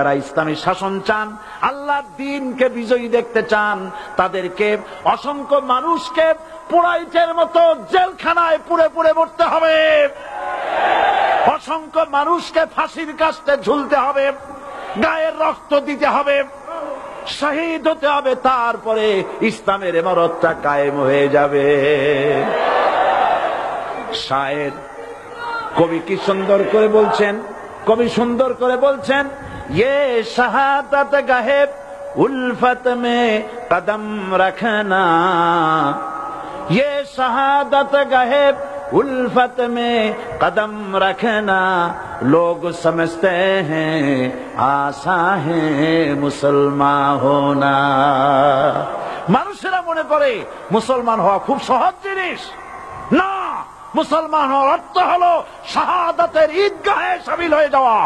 যারা ইসলামী শাসন চান, আল্লাহর দ্বীনকে বিজয়ী দেখতে চান, তাদেরকে অসংখ্য মানুষকে পোড়াইটের মতো জেলখানায় পুড়ে পুড়ে মরতে হবে, অসংখ্য মানুষকে ফাঁসির কাস্টে ঝুলতে হবে, গায়ের রক্ত দিতে হবে, শহীদ হতে হবে, তারপরে ইসলামের ইমারতটা কায়েম হয়ে যাবে। শায়ের কবি কি সুন্দর করে বলছেন, কবি সুন্দর করে বলছেন, ये शहादत गहे उल्फत में कदम रखना, ये शहादत गहे उल्फत में कदम रखना, लोग समझते हैं आसा है मुसलमान होना। মানুষেরা মনে করে মুসলমান হওয়া খুব সহজ জিনিস। না, মুসলমান হওয়ার অর্থ হলো শাহাদাতের ঈদগাহে শামিল হয়ে যাওয়া।